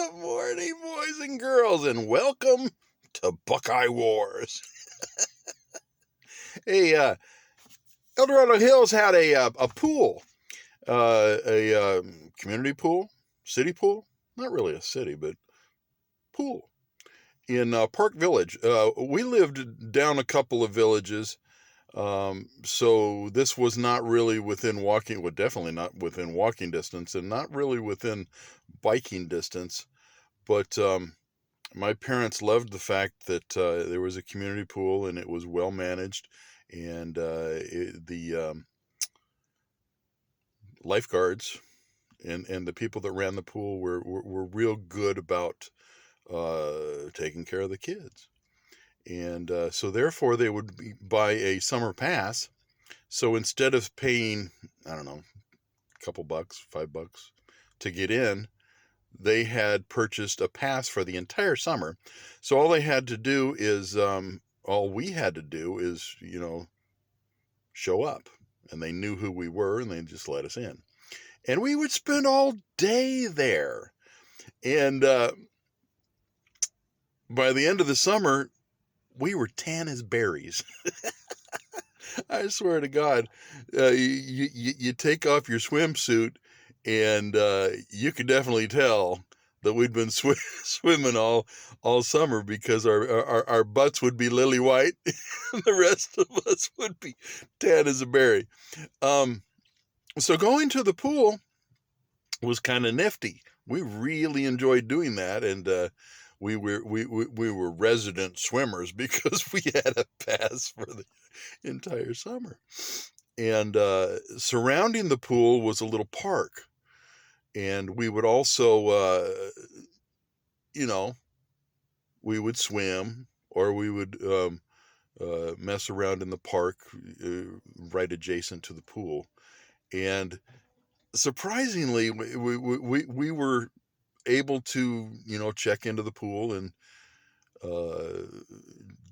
Good morning, boys and girls, and welcome to Buckeye Wars. Hey, El Dorado Hills had a pool, a community pool, city pool. Not really a city, but pool in Park Village. We lived down a couple of villages, so this was not really within walking. Well, definitely not within walking distance, and not really within biking distance. But my parents loved the fact that there was a community pool and it was well managed, and the lifeguards and the people that ran the pool were real good about taking care of the kids. And so therefore they would buy a summer pass. So instead of paying, I don't know, a couple bucks, $5 to get in, they had purchased a pass for the entire summer. So all they had to do is, all we had to do is, show up. And they knew who we were and they just let us in. And we would spend all day there. And by the end of the summer, we were tan as berries. I swear to God, you take off your swimsuit and you could definitely tell that we'd been swimming all summer, because our butts would be lily white and the rest of us would be tan as a berry. So going to the pool was kind of nifty. We really enjoyed doing that, and we were resident swimmers because we had a pass for the entire summer. And surrounding the pool was a little park, and we would also we would swim, or we would mess around in the park right adjacent to the pool. And surprisingly, we were able to check into the pool and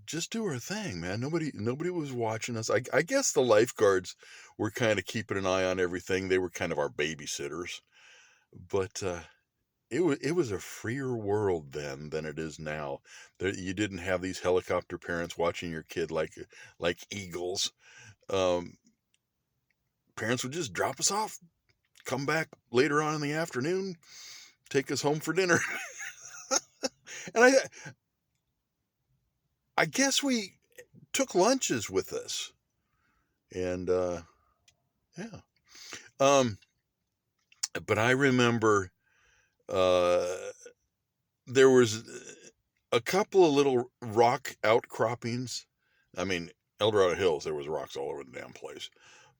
just do our thing, man. Nobody was watching us. I guess the lifeguards were kind of keeping an eye on everything. They were kind of our babysitters. But it was a freer world then than it is now. You didn't have these helicopter parents watching your kid like eagles. Parents would just drop us off, come back later on in the afternoon, take us home for dinner. And I guess we took lunches with us. And yeah. But I remember there was a couple of little rock outcroppings. I mean, El Dorado Hills, there was rocks all over the damn place.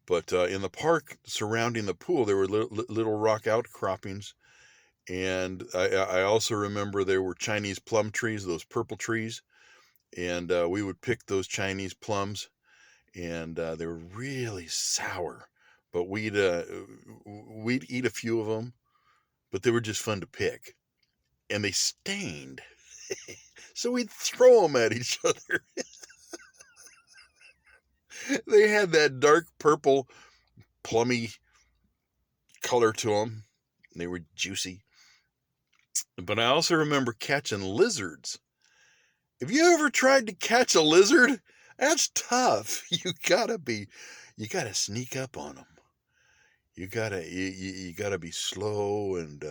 But in the park surrounding the pool, there were little rock outcroppings. And I also remember there were Chinese plum trees, those purple trees. And we would pick those Chinese plums, and they were really sour. But we'd eat a few of them, but they were just fun to pick. And they stained. So we'd throw them at each other. They had that dark purple, plummy color to them. They were juicy. But I also remember catching lizards. Have you ever tried to catch a lizard? That's tough. You gotta sneak up on them. You gotta be slow and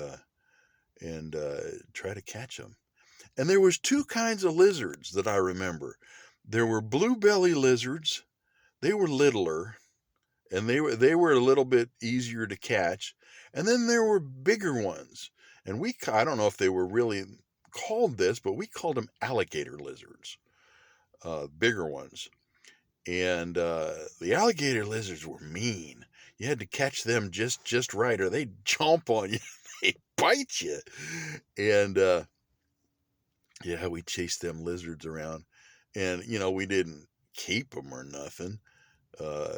try to catch them. And there was two kinds of lizards that I remember. There were blue belly lizards. They were littler, and they were a little bit easier to catch. And then there were bigger ones, and I don't know if they were really called this, but we called them alligator lizards, bigger ones. And the alligator lizards were mean. You had to catch them just right, or they'd chomp on you. They'd bite you. And yeah, we chased them lizards around. And, we didn't keep them or nothing,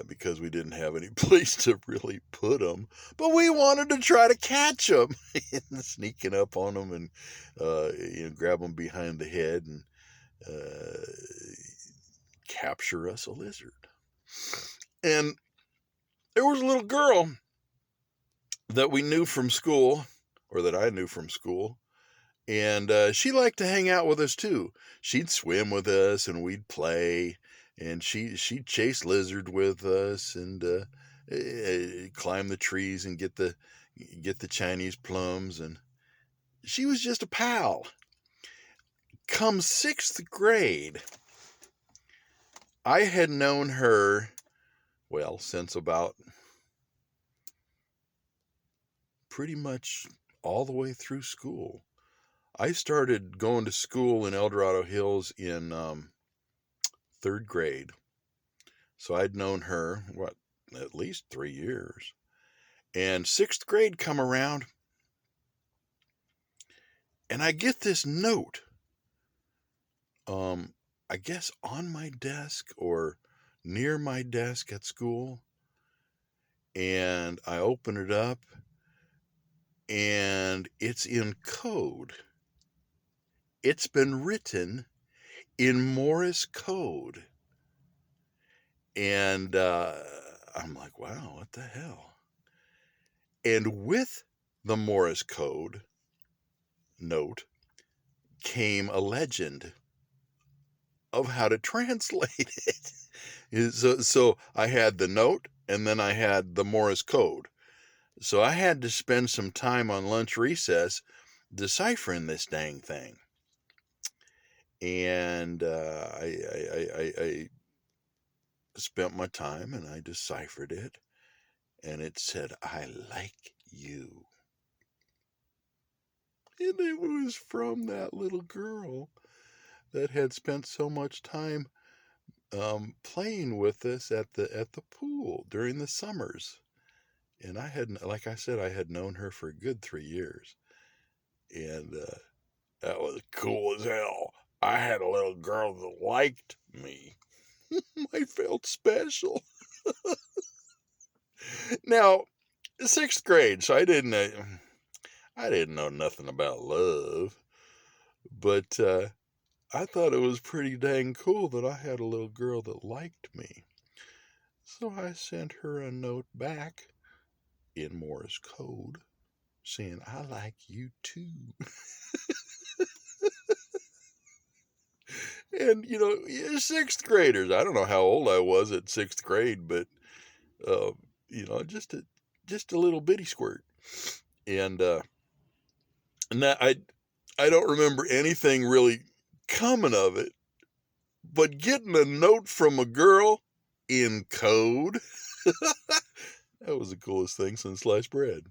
because we didn't have any place to really put them. But we wanted to try to catch them. And sneaking up on them and grab them behind the head and capture us a lizard. And there was a little girl that we knew from school, or that I knew from school, And she liked to hang out with us too. She'd swim with us and we'd play, and she'd chase lizard with us and climb the trees and get the Chinese plums, and she was just a pal. Come 6th grade, I had known her, well, since about pretty much all the way through school. I started going to school in El Dorado Hills in 3rd grade. So I'd known her, at least 3 years. And 6th grade come around, and I get this note, I guess on my desk or near my desk at school. And I open it up, and it's in code. It's been written in Morse code. And I'm like, wow, what the hell? And with the Morse code note came a legend of how to translate it. So I had the note, and then I had the Morse code. So I had to spend some time on lunch recess deciphering this dang thing. And I spent my time and I deciphered it, and it said, "I like you." And it was from that little girl that had spent so much time playing with us at the pool during the summers. And I had, like I said, I had known her for a good 3 years. And that was cool as hell. I had a little girl that liked me. I felt special. Now, 6th grade, so I didn't know nothing about love, but I thought it was pretty dang cool that I had a little girl that liked me. So I sent her a note back in Morse code saying, "I like you too." And, 6th graders, I don't know how old I was at 6th grade, but, just a little bitty squirt. And now I don't remember anything really coming of it, but getting a note from a girl in code, that was the coolest thing since sliced bread.